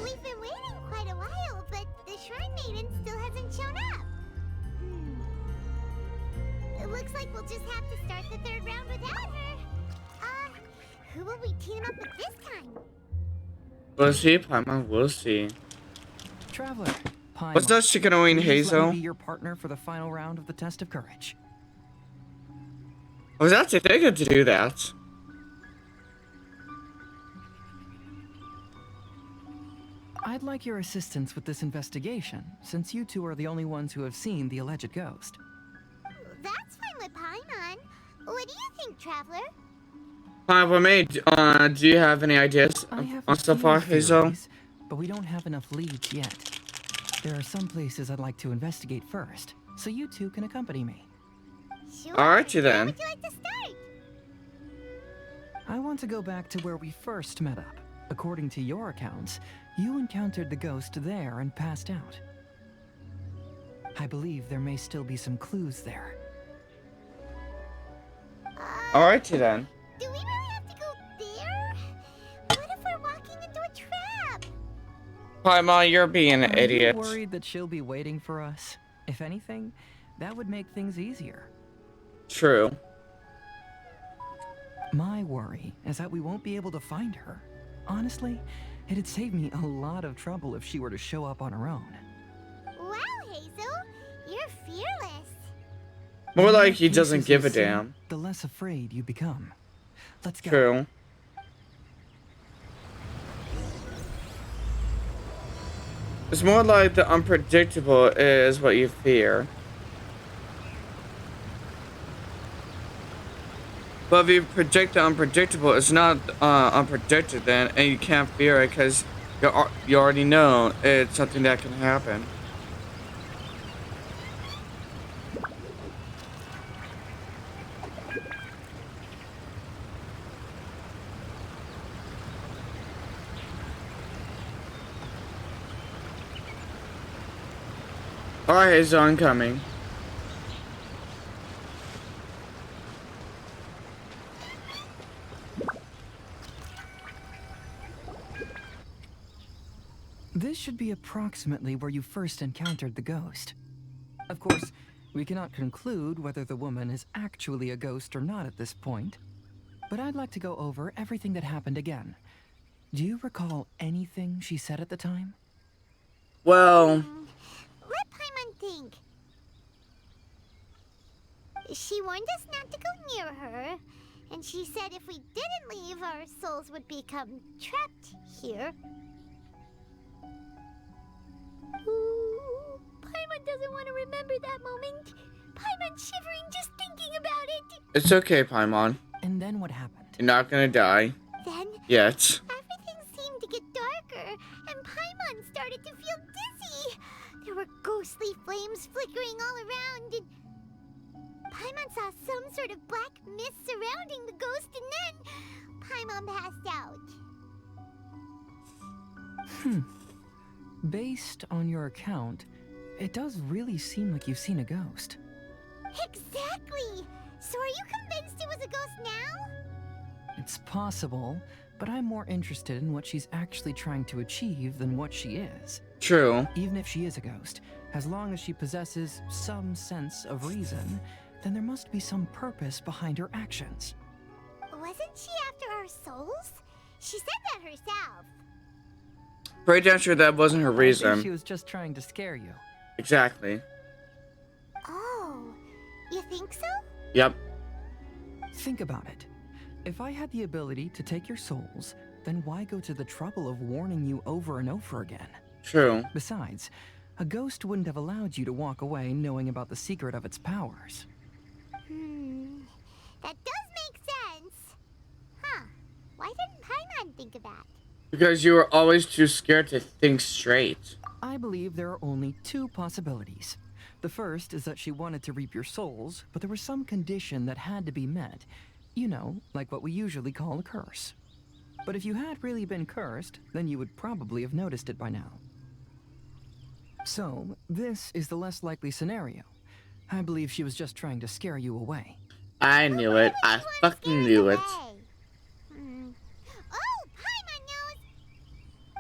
We've been waiting quite a while, but the Shrine Maiden still hasn't shown up. It looks like we'll just have to start the third round without her. Who will we team up with this time? We'll see, Paimon, we'll see. Traveler, Paimon, What's that Shikanoin please let me be heizou? your partner for the final round of the test of courage. I was actually thinking to do that. I'd like your assistance with this investigation, since you two are the only ones who have seen the alleged ghost. That's fine with Paimon. What do you think, Traveler? Paimon, mate, do you have any ideas I have on a so few far, heizou? theories, but we don't have enough leads yet. There are some places I'd like to investigate first, so you two can accompany me. Sure. Alrighty then. Where would you like to start? I want to go back to where we first met up. According to your accounts, you encountered the ghost there and passed out. I believe there may still be some clues there. Alrighty then. Do we really have to go there? What if we're walking into a trap? Paimon, you're being an Are idiot. you worried that she'll be waiting for us? If anything, that would make things easier. True. My worry is that we won't be able to find her. Honestly, it'd save me a lot of trouble if she were to show up on her own. Wow, Hazel, you're fearless. More The more like he doesn't cases give you a see, damn. The less afraid you become. Let's go. True. It's more like the unpredictable is what you fear. But if you predict the unpredictable, it's not unpredicted then, and you can't fear it because you already know it's something that can happen. Alright, it's oncoming. This should be approximately where you first encountered the ghost. Of course, we cannot conclude whether the woman is actually a ghost or not at this point, but I'd like to go over everything that happened again. Do you recall anything she said at the time? Well, Let Paimon think. She warned us not to go near her, and she said if we didn't leave, our souls would become trapped here. Ooh, Paimon doesn't want to remember that moment. Paimon's shivering just thinking about it. it's okay, Paimon. And then what happened? You're not gonna die. Then Yet. everything seemed to get darker, and Paimon started to feel dizzy. There were ghostly flames flickering all around, and Paimon saw some sort of black mist surrounding the ghost, and then Paimon passed out. Based on your account, it does really seem like you've seen a ghost. Exactly! So are you convinced it was a ghost now? It's possible, but I'm more interested in what she's actually trying to achieve than what she is. True. Even if she is a ghost, as long as she possesses some sense of reason, then there must be some purpose behind her actions. Wasn't she after our souls? She said that herself. Pretty damn sure that wasn't her I think she reason. was just trying to scare you. Exactly. Oh, you think so? Yep. Think about it. If I had the ability to take your souls, then why go to the trouble of warning you over and over again? True. Besides, a ghost wouldn't have allowed you to walk away knowing about the secret of its powers. That does make sense. Huh. Why didn't Paimon think of that? Because you were always too scared to think straight. I believe there are only two possibilities. The first is that she wanted to reap your souls, but there was some condition that had to be met. You know, like what we usually call a curse. But if you had really been cursed, then you would probably have noticed it by now. So, this is the less likely scenario. I believe she was just trying to scare you away. I knew it. I fucking knew it. Oh, Paimon knows!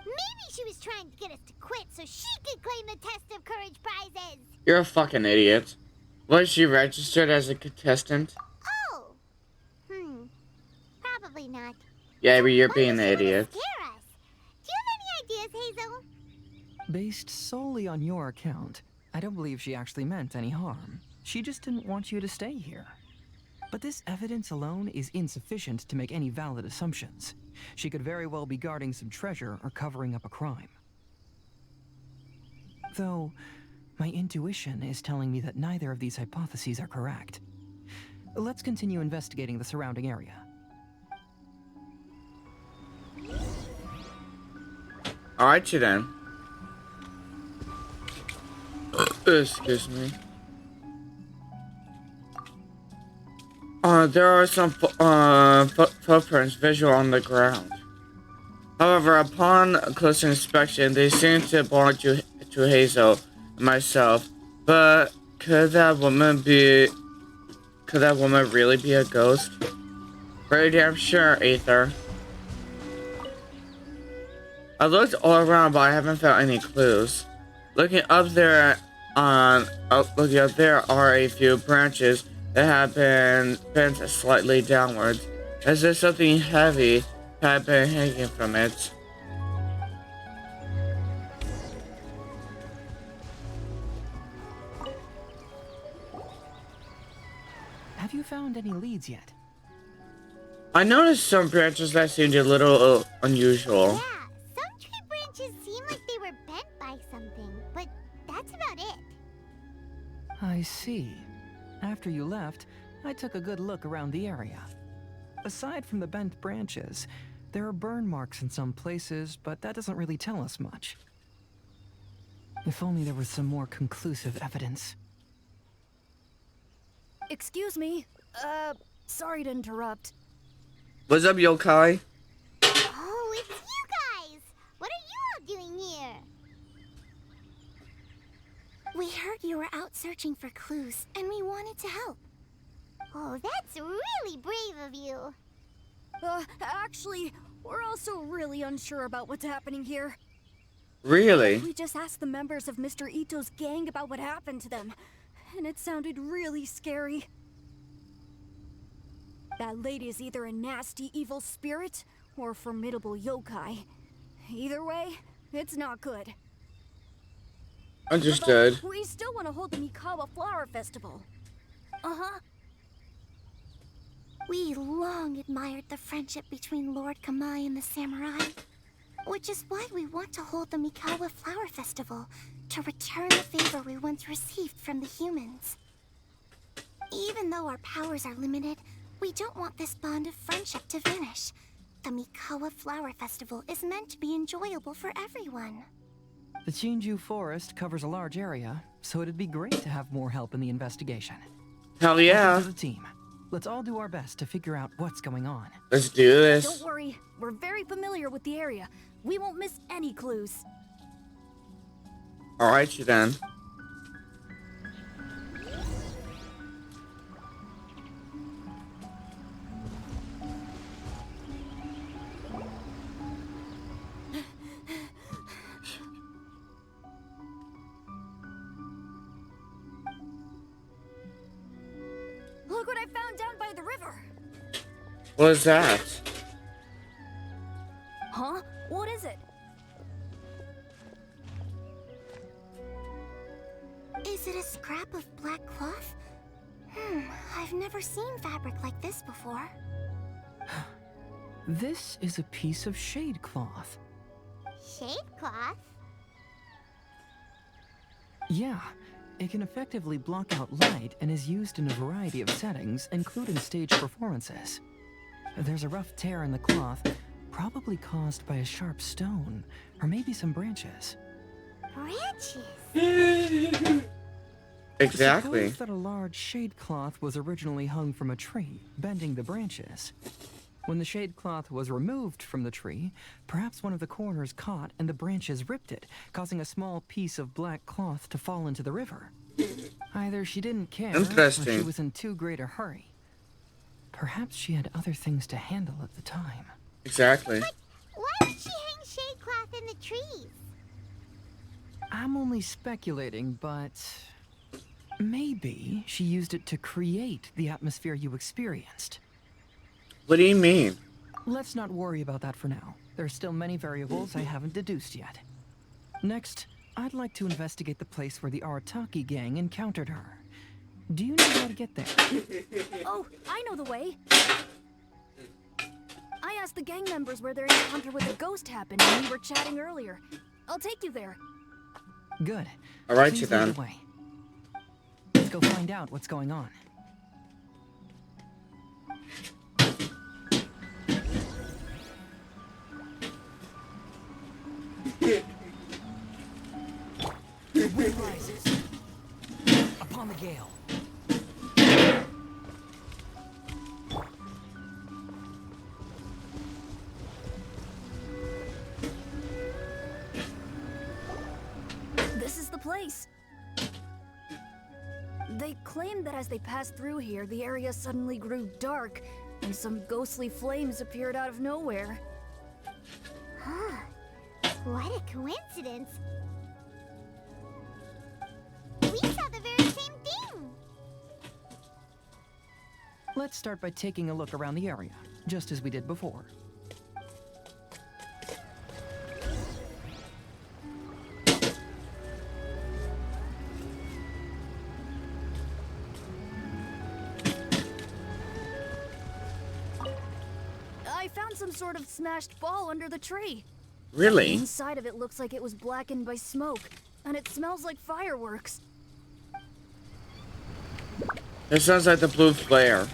Maybe she was trying to get us to quit so she could claim the Test of Courage prizes! You're a fucking idiot. Was she registered as a contestant? Oh! Probably not. Yeah, but you're Why being did an she wanna idiot. scare us? Do you have any ideas, Hazel? Based solely on your account, I don't believe she actually meant any harm. She just didn't want you to stay here. But this evidence alone is insufficient to make any valid assumptions. She could very well be guarding some treasure or covering up a crime. Though, my intuition is telling me that neither of these hypotheses are correct. Let's continue investigating the surrounding area. Alright, you then. Excuse me. There are some footprints visual on the ground. However, upon closer inspection, they seem to belong to Hazel and myself. But could that woman really be a ghost? Pretty damn sure, Aether. I looked all around, but I haven't found any clues. Looking up there are a few branches that have been bent slightly downwards, as if something heavy had been hanging from it. Have you found any leads yet? I noticed some branches that seemed a little unusual. Yeah, some tree branches seem like they were bent by something, but that's about it. I see. After you left, I took a good look around the area. Aside from the bent branches, there are burn marks in some places, but that doesn't really tell us much. If only there was some more conclusive evidence. Excuse me. Sorry to interrupt. What's up, yokai? Oh, it's you guys! What are you all doing here? We heard you were out searching for clues, and we wanted to help. Oh, that's really brave of you. Actually, we're also really unsure about what's happening here. Really? We just asked the members of Mr. Ito's gang about what happened to them, and it sounded really scary. That lady is either a nasty evil spirit or a formidable yokai. Either way, it's not good. Understood. But we still want to hold the Mikawa Flower Festival. Uh-huh. We long admired the friendship between Lord Kamai and the samurai, which is why we want to hold the Mikawa Flower Festival, to return the favor we once received from the humans. Even though our powers are limited, we don't want this bond of friendship to vanish. The Mikawa Flower Festival is meant to be enjoyable for everyone. The Chinju Forest covers a large area, so it'd be great to have more help in the investigation. Hell yeah. Welcome to the team. Let's all do our best to figure out what's going on. Let's do this. Don't worry, we're very familiar with the area. We won't miss any clues. Alright, you then. Look what I found down by the river. What is that? Huh? What is it? Is it a scrap of black cloth? I've never seen fabric like this before. This is a piece of shade cloth. Shade cloth? Yeah, it can effectively block out light and is used in a variety of settings, including stage performances. There's a rough tear in the cloth, probably caused by a sharp stone, or maybe some branches. Branches? Exactly. Suppose that a large shade cloth was originally hung from a tree, bending the branches. When the shade cloth was removed from the tree, perhaps one of the corners caught and the branches ripped it, causing a small piece of black cloth to fall into the river. Either she didn't care, or Interesting. she was in too great a hurry. Perhaps she had other things to handle at the time. Exactly. Why would she hang shade cloth in the trees? I'm only speculating, but maybe she used it to create the atmosphere you experienced. What do you mean? Let's not worry about that for now. There are still many variables I haven't deduced yet. Next, I'd like to investigate the place where the Arataki gang encountered her. Do you know how to get there? Oh, I know the way. I asked the gang members where their encounter with the ghost happened when we were chatting earlier. I'll take you there. Good. All right, Please you lead then. the way. Let's go find out what's going on. The wind rises upon the gale. This is the place. They claim that as they passed through here, the area suddenly grew dark, and some ghostly flames appeared out of nowhere. Huh. What a coincidence. We saw the very same thing. Let's start by taking a look around the area, just as we did before. I found some sort of smashed ball under the tree. Really? Inside of it looks like it was blackened by smoke, and it smells like fireworks. It sounds like the blue flare.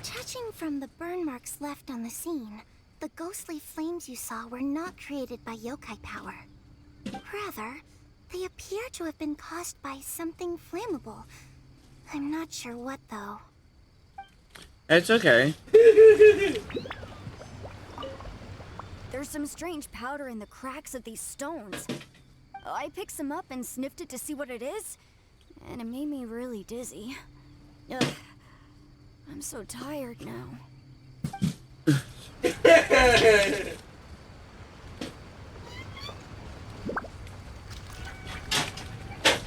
Judging from the burn marks left on the scene, the ghostly flames you saw were not created by yokai power. Rather, they appear to have been caused by something flammable. I'm not sure what, though. It's okay. There's some strange powder in the cracks of these stones. I picked some up and sniffed it to see what it is, and it made me really dizzy. Ugh. I'm so tired now.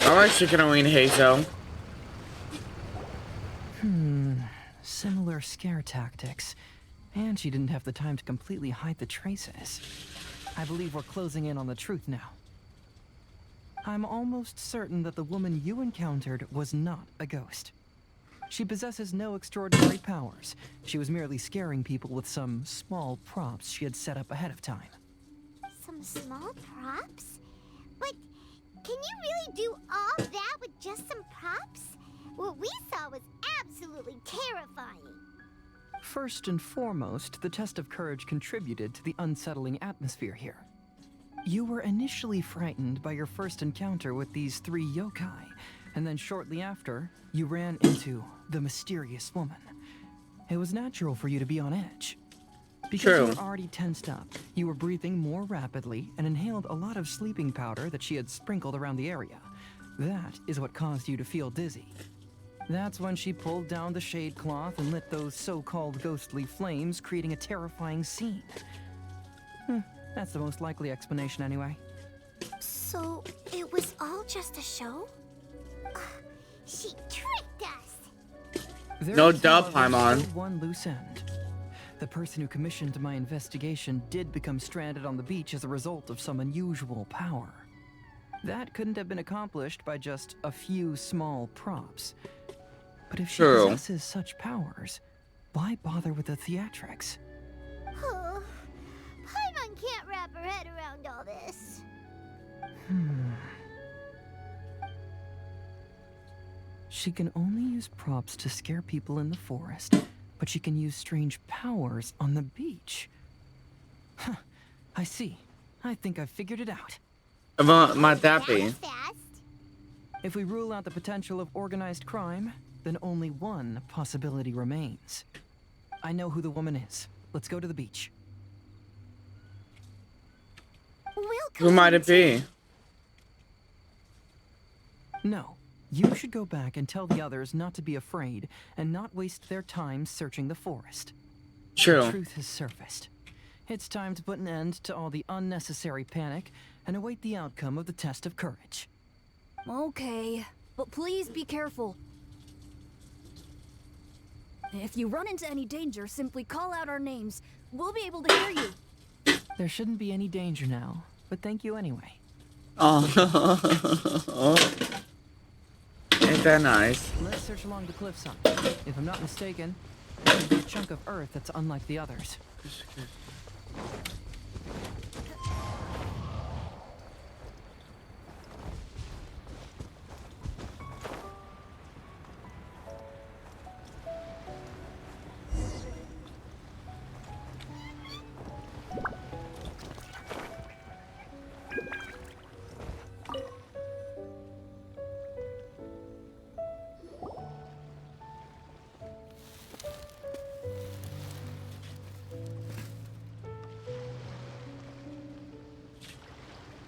Alright, Shikanoin heizou. Similar scare tactics. And she didn't have the time to completely hide the traces. I believe we're closing in on the truth now. I'm almost certain that the woman you encountered was not a ghost. She possesses no extraordinary powers. She was merely scaring people with some small props she had set up ahead of time. Some small props? But can you really do all that with just some props? What we saw was absolutely terrifying. First and foremost, the test of courage contributed to the unsettling atmosphere here. You were initially frightened by your first encounter with these three yokai, and then shortly after, you ran into the mysterious woman. It was natural for you to be on edge. Because you True. were already tensed up, you were breathing more rapidly and inhaled a lot of sleeping powder that she had sprinkled around the area. That is what caused you to feel dizzy. That's when she pulled down the shade cloth and lit those so-called ghostly flames, creating a terrifying scene. That's the most likely explanation anyway. So, it was all just a show? She tricked us! There No is, doubt, however, Paimon. still one loose end. The person who commissioned my investigation did become stranded on the beach as a result of some unusual power. That couldn't have been accomplished by just a few small props. But if she True. possesses such powers, why bother with the theatrics? Oh, Paimon can't wrap her head around all this. She can only use props to scare people in the forest, but she can use strange powers on the beach. Huh, I see. I think I've figured it out. Well, might that That be? was fast. If we rule out the potential of organized crime, then only one possibility remains. I know who the woman is. Let's go to the beach. We'll Who might it be? No, You should go back and tell the others not to be afraid and not waste their time searching the forest. The True. truth has surfaced. It's time to put an end to all the unnecessary panic and await the outcome of the test of courage. Okay, but please be careful. If you run into any danger, simply call out our names. We'll be able to hear you. There shouldn't be any danger now, but thank you anyway. Oh. Ain't that nice? Let's search along the cliffside. If I'm not mistaken, there should be a chunk of earth that's unlike the others.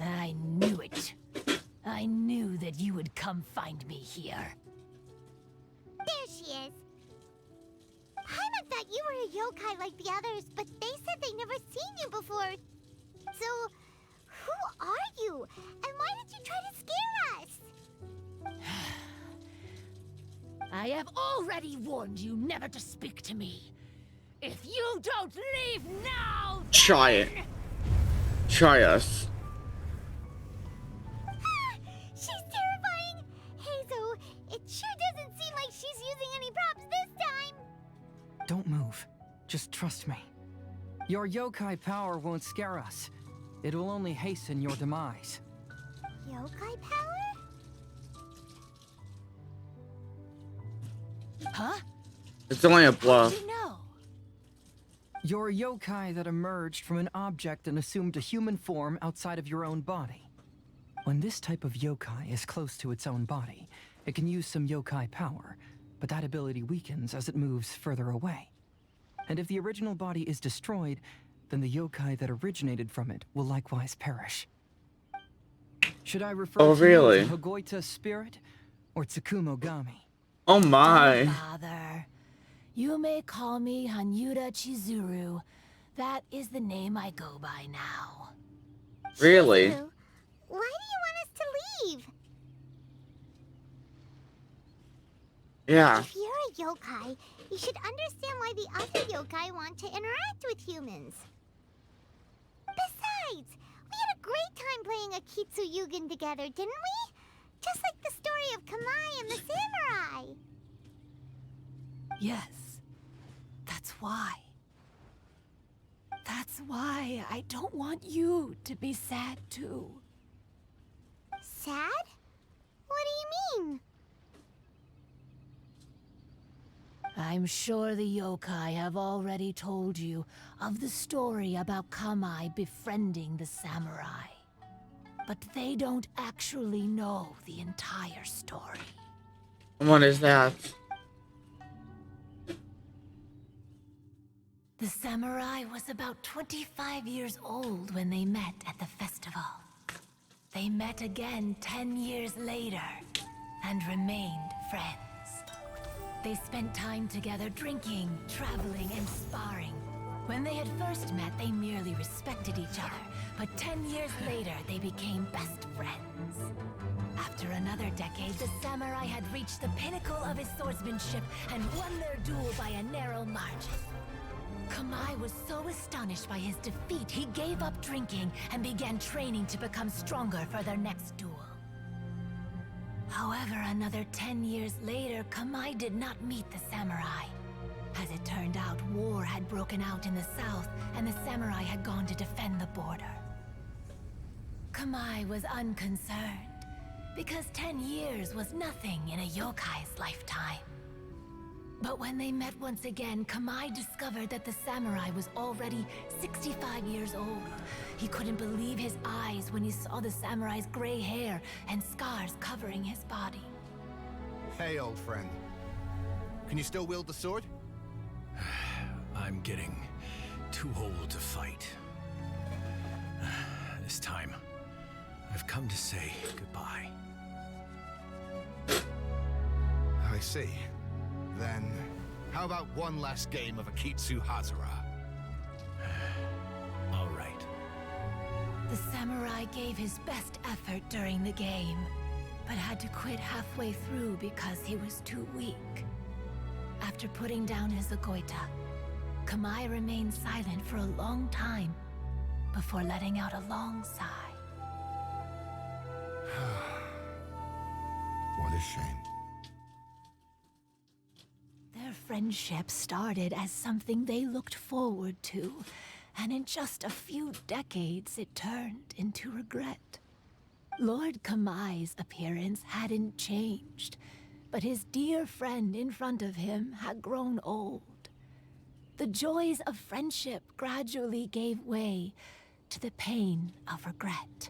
I knew it. I knew that you would come find me here. There she is. Paimon thought you were a yokai like the others, but they said they never seen you before. So, who are you? And why did you try to scare us? I have already warned you never to speak to me. If you don't leave now, Try it. Try us. She's terrifying! Heizou, it sure doesn't seem like she's using any props this time! Don't move. Just trust me. Your yokai power won't scare us. It will only hasten your demise. Yokai power? huh? It's only a How bluff. did you know? Your yokai that emerged from an object and assumed a human form outside of your own body. When this type of yokai is close to its own body, it can use some yokai power, but that ability weakens as it moves further away. And if the original body is destroyed, then the yokai that originated from it will likewise perish. Should I refer Oh, to you really? as Hagoita's spirit or Tsukumogami? Oh my. Don't bother. You may call me Hanyuda Chizuru. That is the name I go by now. Really? Chizuru, why do you want us to leave? Yeah. If you're a yokai, you should understand why the other yokai want to interact with humans. Besides, we had a great time playing Akitsu Yugen together, didn't we? Just like the story of Kamai and the samurai. Yes. That's why. That's why I don't want you to be sad too. Sad? What do you mean? I'm sure the yokai have already told you of the story about Kamai befriending the samurai. But they don't actually know the entire story. What is that? The samurai was about 25 years old when they met at the festival. They met again 10 years later and remained friends. They spent time together drinking, traveling, and sparring. When they had first met, they merely respected each other, but 10 years later, they became best friends. After another decade, the samurai had reached the pinnacle of his swordsmanship and won their duel by a narrow margin. Kamai was so astonished by his defeat, he gave up drinking and began training to become stronger for their next duel. However, another 10 years later, Kamai did not meet the samurai. As it turned out, war had broken out in the south, and the samurai had gone to defend the border. Kamai was unconcerned, because 10 years was nothing in a yokai's lifetime. But when they met once again, Kamai discovered that the samurai was already 65 years old. He couldn't believe his eyes when he saw the samurai's gray hair and scars covering his body. Hey, old friend. Can you still wield the sword? I'm getting too old to fight. This time, I've come to say goodbye. see. Then, how about one last game of Akitsu Hazara? All right. The samurai gave his best effort during the game, but had to quit halfway through because he was too weak. After putting down his agoita, Kamai remained silent for a long time before letting out a long sigh. What a shame. Their friendship started as something they looked forward to, and in just a few decades it turned into regret. Lord Kamai's appearance hadn't changed, but his dear friend in front of him had grown old. The joys of friendship gradually gave way to the pain of regret.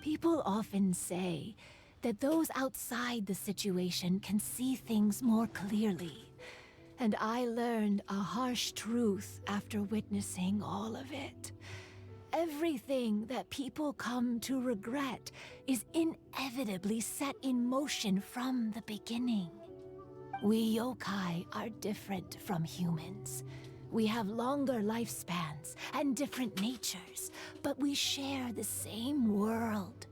People often say that those outside the situation can see things more clearly, and I learned a harsh truth after witnessing all of it. Everything that people come to regret is inevitably set in motion from the beginning. We yokai are different from humans. We have longer lifespans and different natures, but we share the same world.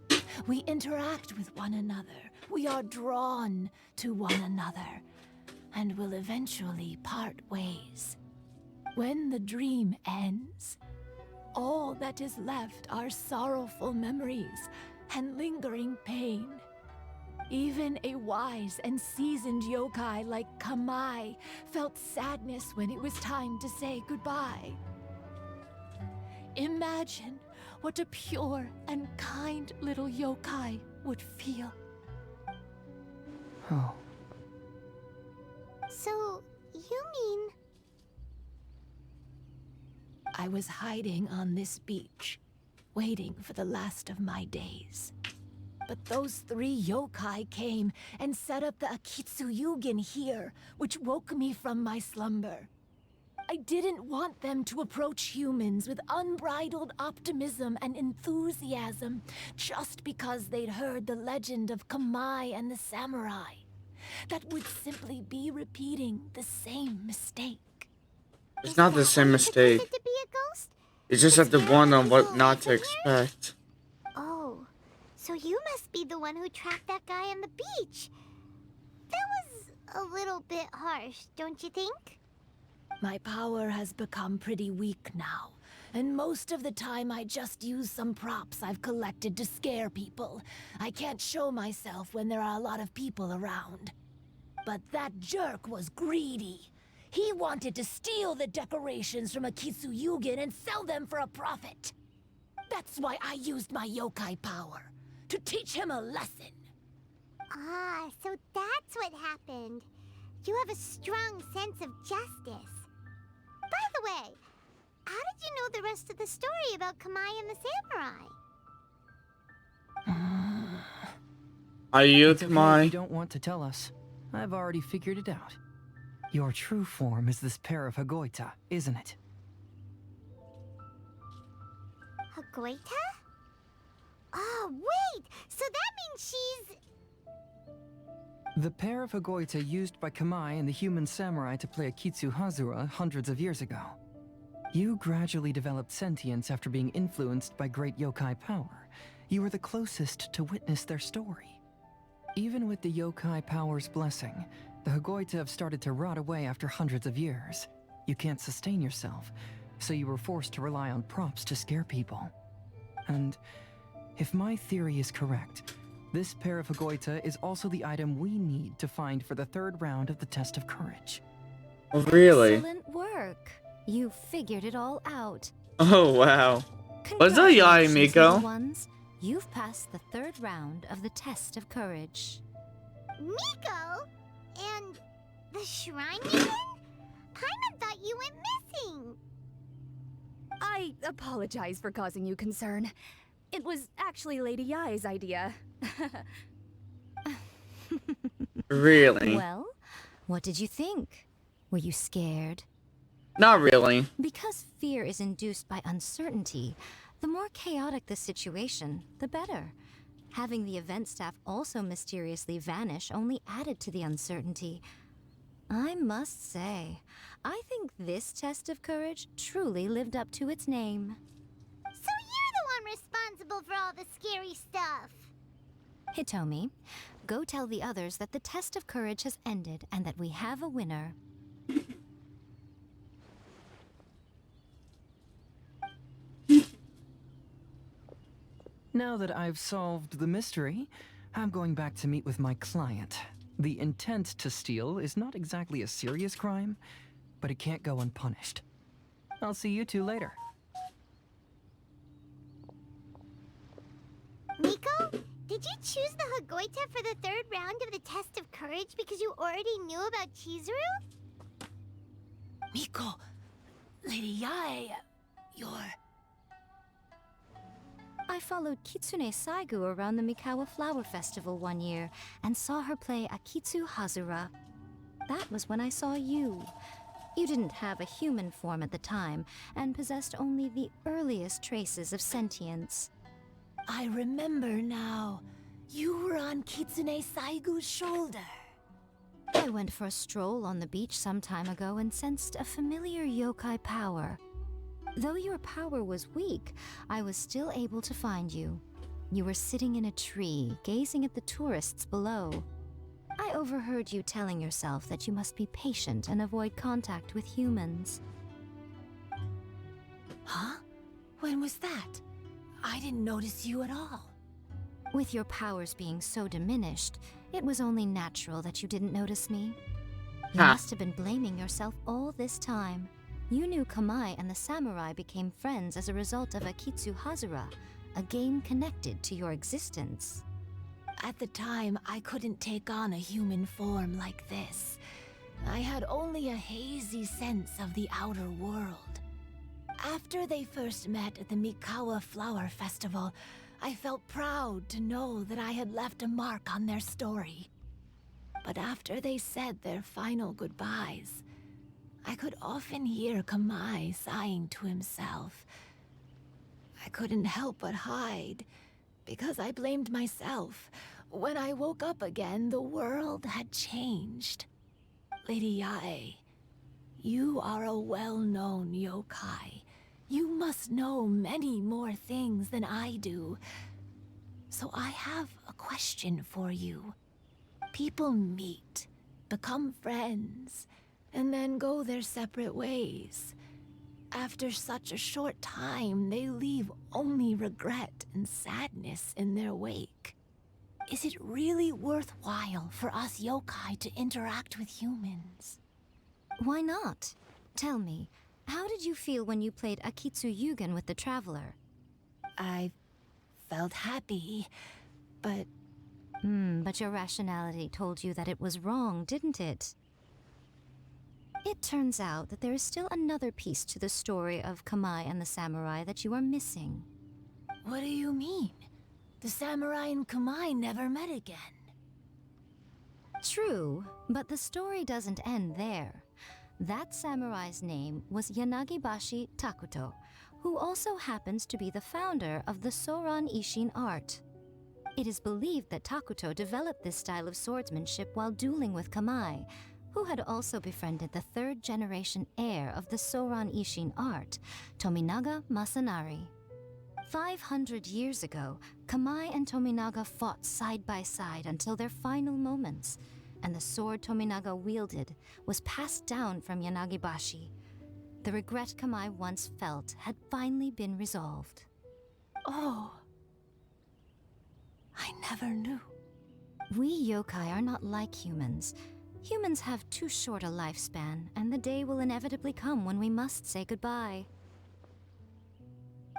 We interact with one another. We are drawn to one another, and will eventually part ways. When the dream ends, all that is left are sorrowful memories and lingering pain. Even a wise and seasoned yokai like Kamai felt sadness when it was time to say goodbye. Imagine what a pure and kind little yokai would feel. Oh. So, you mean... I was hiding on this beach, waiting for the last of my days. But those 3 yokai came and set up the Akitsu Yugin here, which woke me from my slumber. I didn't want them to approach humans with unbridled optimism and enthusiasm just because they'd heard the legend of Kamai and the samurai. That would simply be repeating the same mistake. It's not the same mistake. To be a ghost? It's just have to warn them what not to expect. Oh, so you must be the one who trapped that guy on the beach. That was a little bit harsh, don't you think? My power has become pretty weak now, and most of the time I just use some props I've collected to scare people. I can't show myself when there are a lot of people around. But that jerk was greedy. He wanted to steal the decorations from Akitsu Yugin and sell them for a profit. That's why I used my yokai power, to teach him a lesson. Ah, so that's what happened. You have a strong sense of justice. By the way, how did you know the rest of the story about Kamai and the samurai? Are you, It's okay if you Kamai? don't want to tell us. I've already figured it out. Your true form is this pair of Hagoita, isn't it? Hagoita? Oh, wait! So that means she's... The pair of Hagoita used by Kamai and the human samurai to play Akitsu Hazara hundreds of years ago. You gradually developed sentience after being influenced by great yokai power. You were the closest to witness their story. Even with the yokai power's blessing, the Hagoita have started to rot away after hundreds of years. You can't sustain yourself, so you were forced to rely on props to scare people. And if my theory is correct, this pair of Hagoita is also the item we need to find for the 3rd round of the test of courage. Oh, really? Excellent work. You figured it all out. Oh, wow. What's up, Yai Congratulations, Miko? little ones. You've passed the 3rd round of the test of courage. Miko? And the shrine maiden? Paimon thought you went missing. I apologize for causing you concern. It was actually Lady Yai's idea. Really? Well, what did you think? Were you scared? Not really. Because fear is induced by uncertainty, the more chaotic the situation, the better. Having the event staff also mysteriously vanish only added to the uncertainty. I must say, I think this test of courage truly lived up to its name. So you're the one responsible for all the scary stuff. Hitomi, go tell the others that the test of courage has ended and that we have a winner. Now that I've solved the mystery, I'm going back to meet with my client. The intent to steal is not exactly a serious crime, but it can't go unpunished. I'll see you two later. Miko, did you choose the Hagoita for the third round of the test of courage because you already knew about Chizuru? Miko, Lady Yae, you're... I followed Kitsune Saigu around the Mikawa Flower Festival one year and saw her play Akitsu Hazura. That was when I saw you. You didn't have a human form at the time and possessed only the earliest traces of sentience. I remember now. You were on Kitsune Saigu's shoulder. I went for a stroll on the beach some time ago and sensed a familiar yokai power. Though your power was weak, I was still able to find you. You were sitting in a tree, gazing at the tourists below. I overheard you telling yourself that you must be patient and avoid contact with humans. Huh? When was that? I didn't notice you at all. With your powers being so diminished, it was only natural that you didn't notice me. You must have been blaming yourself all this time. You knew Kamai and the samurai became friends as a result of Akitsu Hazura, a game connected to your existence. At the time, I couldn't take on a human form like this. I had only a hazy sense of the outer world. After they first met at the Mikawa Flower Festival, I felt proud to know that I had left a mark on their story. But after they said their final goodbyes, I could often hear Kamai sighing to himself. I couldn't help but hide, because I blamed myself. When I woke up again, the world had changed. Lady Yae, you are a well-known yokai. You must know many more things than I do. So I have a question for you. People meet, become friends, and then go their separate ways. After such a short time, they leave only regret and sadness in their wake. Is it really worthwhile for us yokai to interact with humans? Why not? Tell me, how did you feel when you played Akitsu Yugen with the Traveler? I felt happy, but... But your rationality told you that it was wrong, didn't it? It turns out that there is still another piece to the story of Kamai and the samurai that you are missing. What do you mean? The samurai and Kamai never met again. True, but the story doesn't end there. That samurai's name was Yanagibashi Takuto, who also happens to be the founder of the Soran Ishin art. It is believed that Takuto developed this style of swordsmanship while dueling with Kamai, who had also befriended the third-generation heir of the Soran Ishin art, Tominaga Masanari. 500 years ago, Kamai and Tominaga fought side by side until their final moments, and the sword Tominaga wielded was passed down from Yanagibashi. The regret Kamai once felt had finally been resolved. Oh, I never knew. We yokai are not like humans. Humans have too short a lifespan, and the day will inevitably come when we must say goodbye.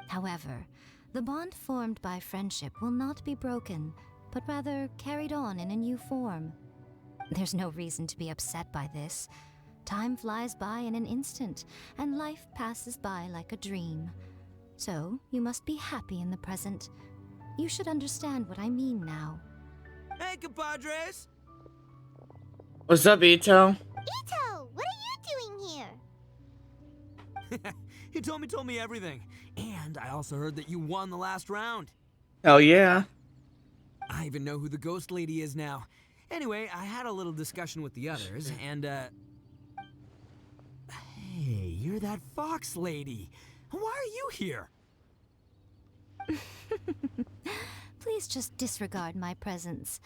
However, the bond formed by friendship will not be broken, but rather carried on in a new form. There's no reason to be upset by this. Time flies by in an instant, and life passes by like a dream. So, you must be happy in the present. You should understand what I mean now. Hey, compadres! What's up, Ito? Ito, what are you doing here? Hitomi told me everything. And I also heard that you won the last round. Hell yeah. I even know who the ghost lady is now. Anyway, I had a little discussion with the others, and, Hey, you're that fox lady. Why are you here? Please just disregard my presence.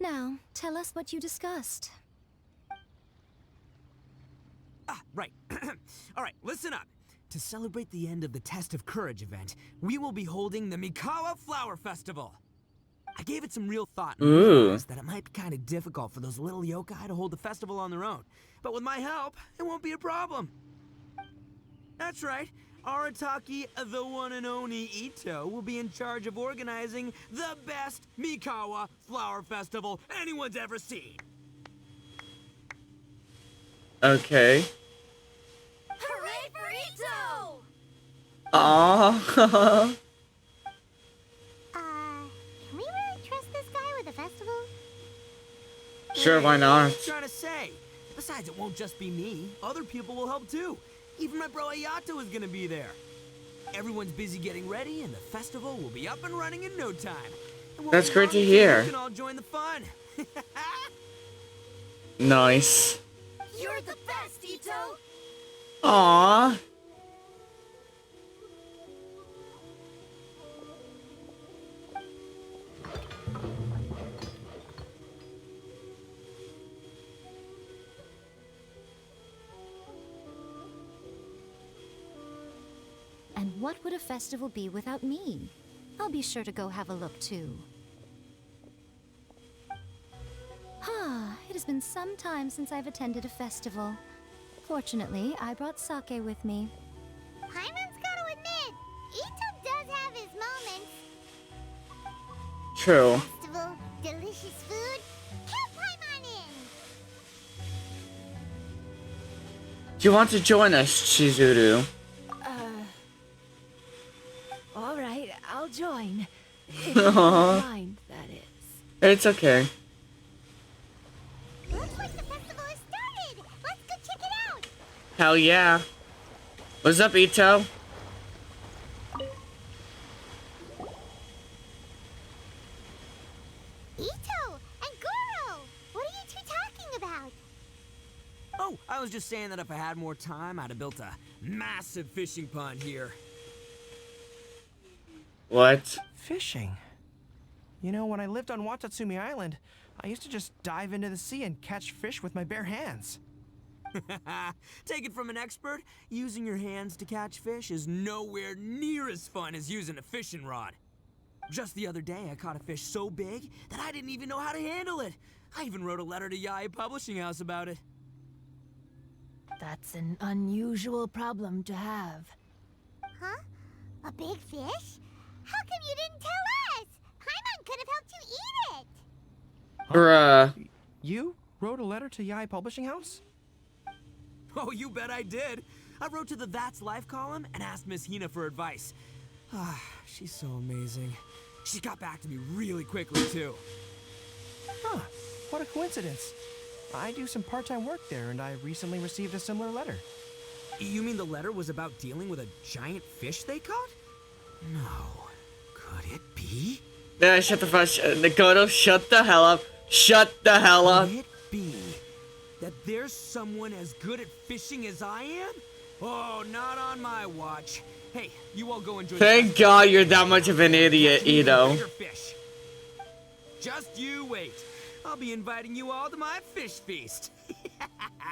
Now, tell us what you discussed. Ah, right. Alright, listen up. To celebrate the end of the Test of Courage event, we will be holding the Mikawa Flower Festival. I gave it some real thought and realized that it might be kind of difficult for those little yokai to hold the festival on their own. But with my help, it won't be a problem. That's right. Arataki, the one and only Ito, will be in charge of organizing the best Mikawa Flower Festival anyone's ever seen. Okay. Hooray for Ito! Aww. Can we really trust this guy with a festival? Sure, why not? What are you trying to say? Besides, it won't just be me. Other people will help too. Even my bro Ayato is gonna be there. Everyone's busy getting ready, and the festival will be up and running in no time. That's great to hear. You can all join the fun. Nice. You're the best, Ito! Aww. And what would a festival be without me? I'll be sure to go have a look too. It has been some time since I've attended a festival. Fortunately, I brought sake with me. Paimon's gotta admit, Ito does have his moments. True. Festival, delicious food. Count Paimon in! Do you want to join us, Chizuru? All right, I'll join. If you don't mind, that is. It's okay. Looks like the festival has started. Let's go check it out. Hell yeah. What's up, Ito? Ito and Goro, what are you two talking about? Oh, I was just saying that if I had more time, I'd have built a massive fishing pond here. What? Fishing? You know, when I lived on Watatsumi Island, I used to just dive into the sea and catch fish with my bare hands. Take it from an expert, using your hands to catch fish is nowhere near as fun as using a fishing rod. Just the other day, I caught a fish so big that I didn't even know how to handle it. I even wrote a letter to Yae Publishing House about it. That's an unusual problem to have. Huh? A big fish? How come you didn't tell us? Paimon could have helped you eat it. Bruh. You wrote a letter to Yae Publishing House? Oh, you bet I did. I wrote to the That's Life column and asked Miss Hina for advice. Ah, she's so amazing. She got back to me really quickly, too. Huh, what a coincidence. I do some part-time work there, and I recently received a similar letter. You mean the letter was about dealing with a giant fish they caught? No. Could it be? Yeah, shut the fuck. Nakoto, shut the hell up. Shut the hell up. Could it be that there's someone as good at fishing as I am? Oh, not on my watch. Hey, you all go enjoy. Thank God you're that much of an idiot, Ito. Bigger fish. Just you wait. I'll be inviting you all to my fish feast.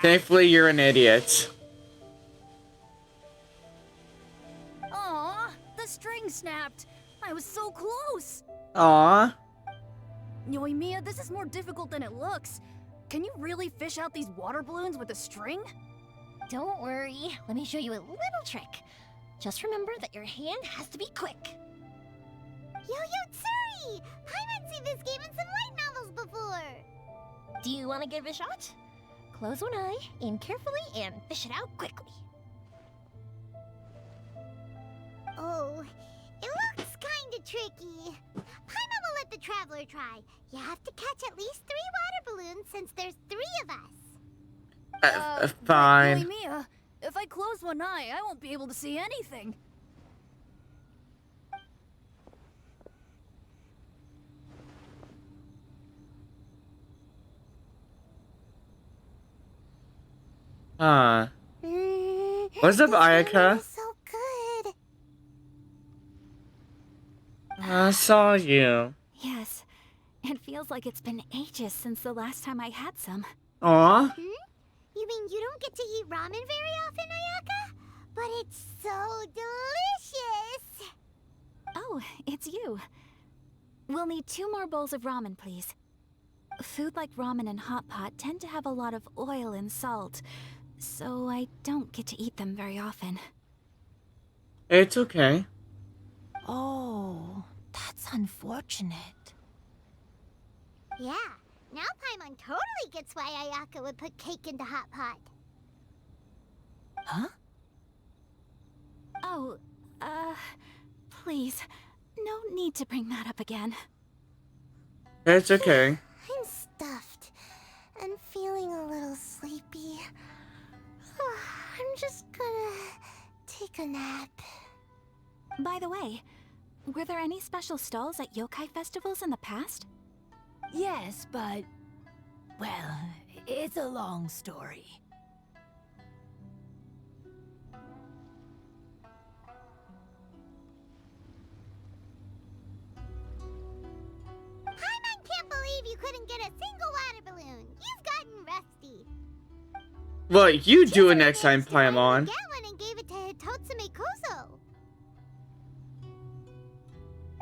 Thankfully, you're an idiot. Aw, the string snapped. I was so close. Aww. Yoimiya, this is more difficult than it looks. Can you really fish out these water balloons with a string? Don't worry. Let me show you a little trick. Just remember that your hand has to be quick. Yo-Yo Tsuri! Paimon's seen this game in some light novels before. Do you want to give it a shot? Close one eye, aim carefully, and fish it out quickly. Oh, it looks kinda tricky. Paimon will let the traveler try. You have to catch at least 3 water balloons since there's 3 of us. Fine. Yoimiya, if I close one eye, I won't be able to see anything. Huh. What's up, This ramen Ayaka? is so good. I saw you. Yes, it feels like it's been ages since the last time I had some. Aw. You mean you don't get to eat ramen very often, Ayaka? But it's so delicious. Oh, it's you. We'll need 2 more bowls of ramen, please. Food like ramen and hot pot tend to have a lot of oil and salt, so I don't get to eat them very often. It's okay. Oh, that's unfortunate. Yeah, now Paimon totally gets why Ayaka would put cake in the hot pot. Huh? Oh, please, no need to bring that up again. It's okay. I'm stuffed and feeling a little sleepy. I'm just gonna take a nap. By the way, were there any special stalls at yokai festivals in the past? Yes, but... well, it's a long story. Paimon can't believe you couldn't get a single water balloon. You've gotten rusty. What you doing next time, Managed to finally Paimon? get one and gave it to Hitotsume Kozo.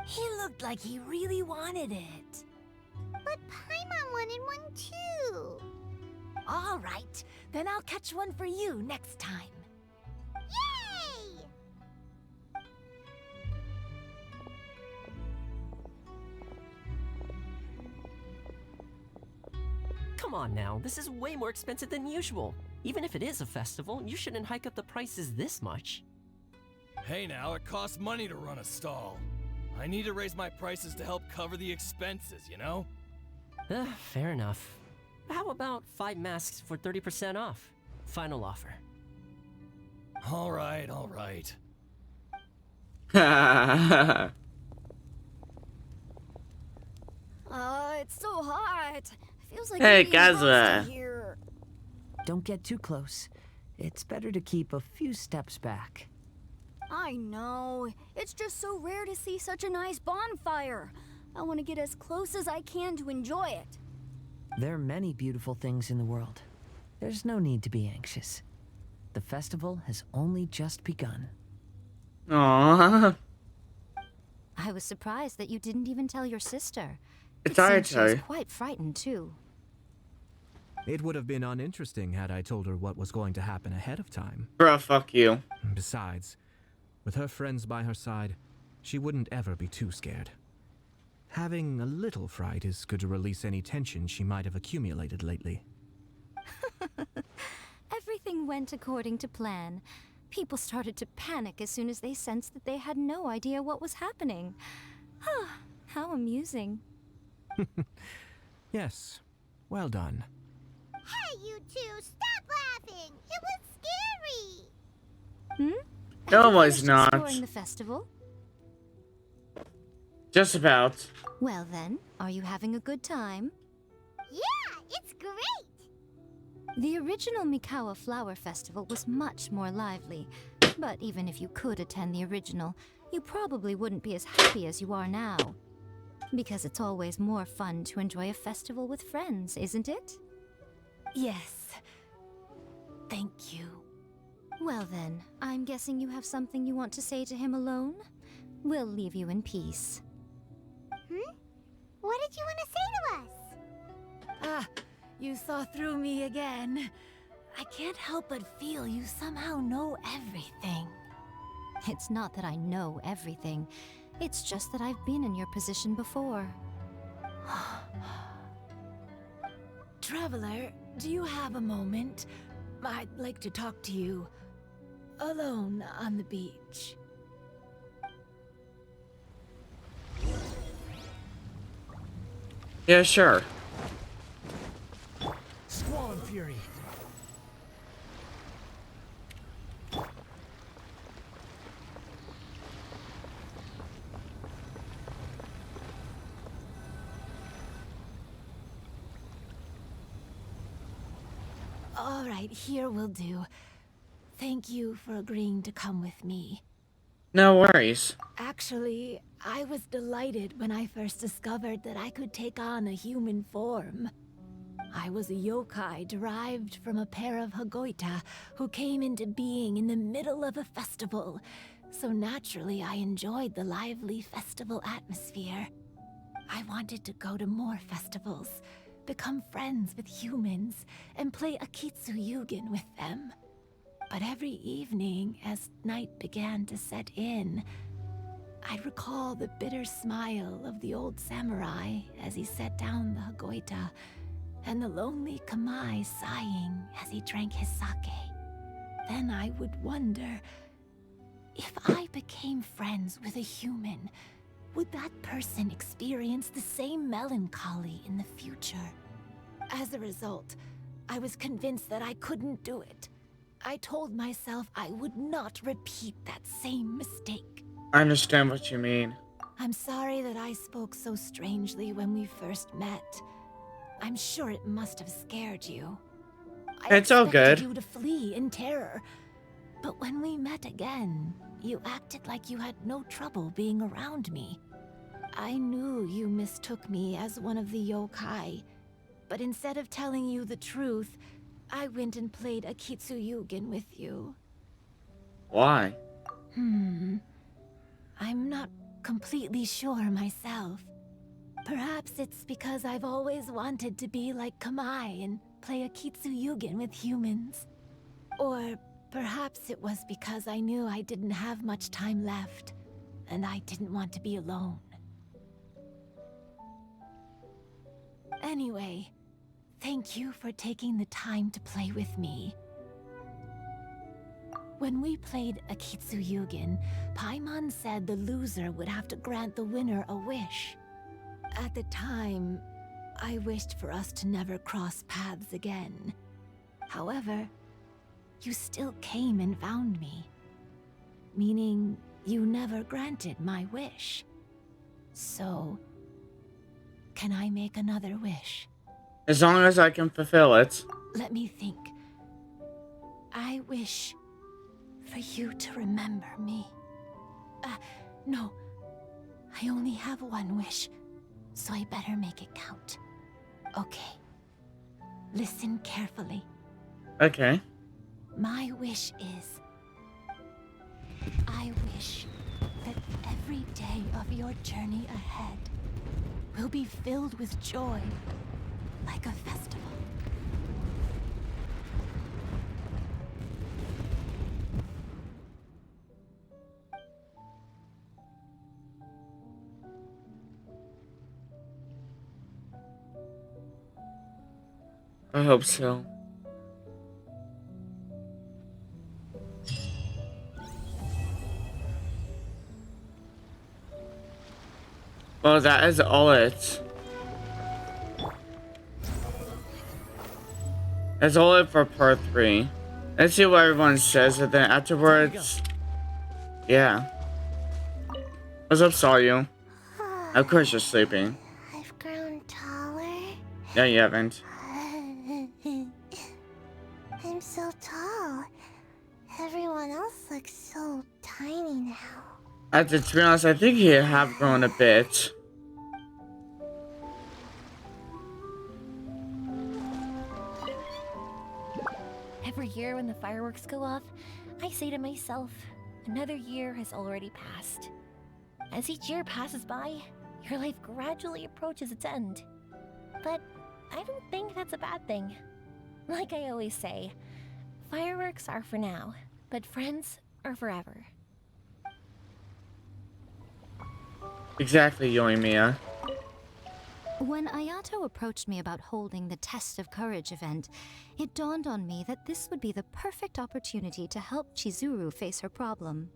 He looked like he really wanted it. But Paimon wanted one too. All right, then I'll catch one for you next time. Yay! Come on now, this is way more expensive than usual. Even if it is a festival, you shouldn't hike up the prices this much. Hey now, it costs money to run a stall. I need to raise my prices to help cover the expenses, you know? Fair enough. How about 5 masks for 30% off? Final offer. Alright, alright. It's so hot. Feels like Hey, I'm being roasted Kazuha. here. Don't get too close. It's better to keep a few steps back. I know. It's just so rare to see such a nice bonfire. I want to get as close as I can to enjoy it. There are many beautiful things in the world. There's no need to be anxious. The festival has only just begun. Aww. I was surprised that you didn't even tell your sister. It's It seems she was Ayaka. quite frightened too. It would have been uninteresting had I told her what was going to happen ahead of time. Bruh, fuck you. Besides, with her friends by her side, she wouldn't ever be too scared. Having a little fright is good to release any tension she might have accumulated lately. Everything went according to plan. People started to panic as soon as they sensed that they had no idea what was happening. How amusing. Yes, well done. Hey, you two, stop laughing. It was scary. Hmm? No, Have you it's finished not. exploring the festival? Just about. Well then, are you having a good time? Yeah, it's great. The original Mikawa Flower Festival was much more lively, but even if you could attend the original, you probably wouldn't be as happy as you are now. Because it's always more fun to enjoy a festival with friends, isn't it? Yes. Thank you. Well then, I'm guessing you have something you want to say to him alone? We'll leave you in peace. What did you want to say to us? Ah, you saw through me again. I can't help but feel you somehow know everything. It's not that I know everything. It's just that I've been in your position before. Traveler, do you have a moment? I'd like to talk to you. Alone on the beach. Yeah, sure. Squall and Fury. All right, here will do. Thank you for agreeing to come with me. No worries. Actually, I was delighted when I first discovered that I could take on a human form. I was a yokai derived from a pair of Hagoita who came into being in the middle of a festival, so naturally I enjoyed the lively festival atmosphere. I wanted to go to more festivals, become friends with humans, and play Akitsu with them. But every evening, as night began to set in, I'd recall the bitter smile of the old samurai as he set down the Hagoita, and the lonely Kamai sighing as he drank his sake. Then I would wonder, if I became friends with a human, would that person experience the same melancholy in the future? As a result, I was convinced that I couldn't do it. I told myself I would not repeat that same mistake. I understand what you mean. I'm sorry that I spoke so strangely when we first met. I'm sure it must have scared you. It's all good. I expected you to flee in terror. But when we met again, you acted like you had no trouble being around me. I knew you mistook me as one of the yokai, but instead of telling you the truth, I went and played Akitsu with you. Why? I'm not completely sure myself. Perhaps it's because I've always wanted to be like Kamai and play Akitsu with humans. Or perhaps it was because I knew I didn't have much time left, and I didn't want to be alone. Anyway, thank you for taking the time to play with me. When we played Akitsu Paimon said the loser would have to grant the winner a wish. At the time, I wished for us to never cross paths again. However, you still came and found me. Meaning, you never granted my wish. So, can I make another wish? As long as I can fulfill it. Let me think. I wish for you to remember me. No. I only have one wish, so I better make it count. Okay. Listen carefully. Okay. My wish is, I wish that every day of your journey ahead will be filled with joy, like a festival. I hope so. Well, that is all it. That's all it for part 3. Let's see what everyone says, and then afterwards... Yeah. What's up, Sayu? Of course you're sleeping. I've grown taller. No, you haven't. I'm so tall. Everyone else looks so tiny now. To be honest, I think you have grown a bit. Every year when the fireworks go off, I say to myself, another year has already passed. As each year passes by, your life gradually approaches its end. But I don't think that's a bad thing. Like I always say, fireworks are for now, but friends are forever. Exactly, Yoimiya. When Ayato approached me about holding the Test of Courage event, it dawned on me that this would be the perfect opportunity to help Chizuru face her problem.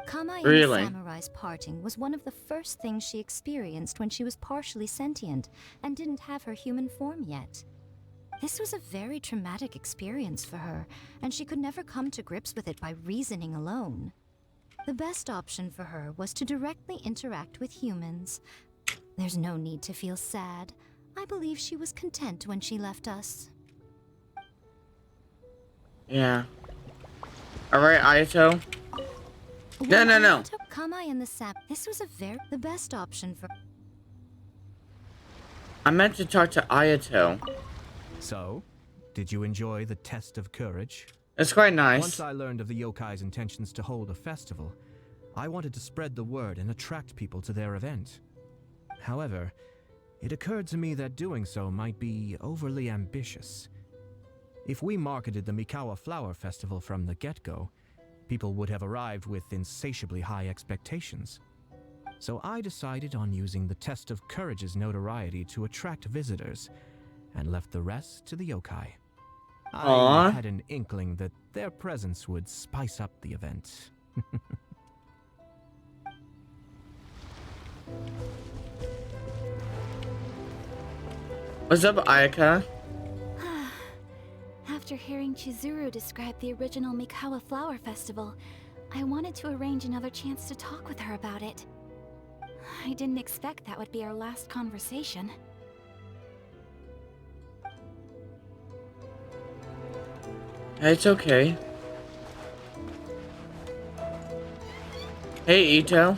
Kamai and the Samurai's parting was one of the first things she experienced when she was partially sentient and didn't have her human form yet. This was a very traumatic experience for her, and she could never come to grips with it by reasoning alone. The best option for her was to directly interact with humans. There's no need to feel sad. I believe she was content when she left us. Yeah. Alright, Ayato. No, no, no. Took Kamai and the sap. This was the best option for. I meant to talk to Ayato. So, did you enjoy the test of courage? It's quite nice. Once I learned of the yokai's intentions to hold a festival, I wanted to spread the word and attract people to their event. However, it occurred to me that doing so might be overly ambitious. If we marketed the Mikawa Flower Festival from the get-go, people would have arrived with insatiably high expectations. So I decided on using the test of courage's notoriety to attract visitors, and left the rest to the yokai. I had an inkling that their presence would spice up the event. What's up, Ayaka? After hearing Chizuru describe the original Mikawa Flower Festival, I wanted to arrange another chance to talk with her about it. I didn't expect that would be our last conversation. It's okay. Hey, Ito.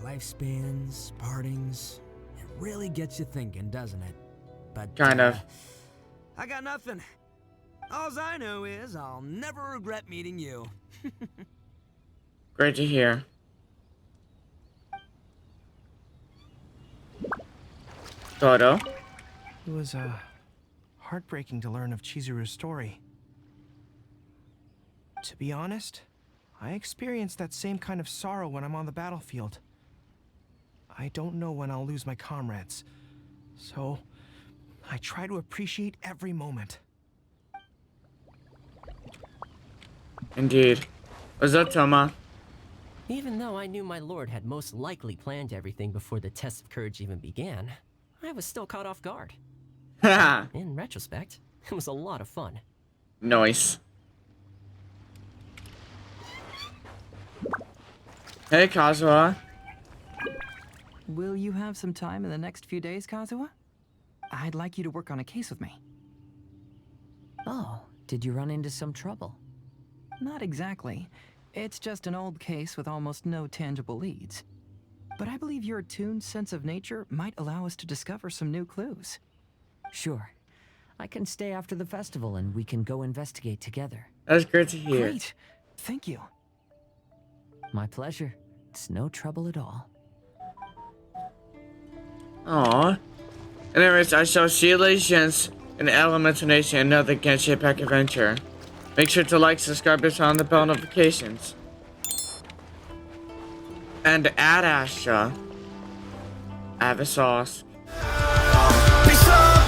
Lifespans, partings, it really gets you thinking, doesn't it? But Kind of. I got nothing. All I know is I'll never regret meeting you. Great to hear. Toto. It was heartbreaking to learn of Chizuru's story. To be honest, I experienced that same kind of sorrow when I'm on the battlefield. I don't know when I'll lose my comrades, so I try to appreciate every moment. Indeed. What's up, Toma? Even though I knew my lord had most likely planned everything before the test of courage even began, I was still caught off guard. In retrospect, it was a lot of fun. Nice. Hey, Kazuha. Will you have some time in the next few days, Kazuha? I'd like you to work on a case with me. Oh, did you run into some trouble? Not exactly. It's just an old case with almost no tangible leads. But I believe your attuned sense of nature might allow us to discover some new clues. Sure. I can stay after the festival and we can go investigate together. That's great to hear. Great. Thank you. My pleasure. It's no trouble at all. Aww. Anyways, I shall see you legends in Elemental Nation another Genshin Impact adventure. Make sure to like, subscribe, and turn on the bell notifications. And Ad Astra. Have a sauce. Peace out.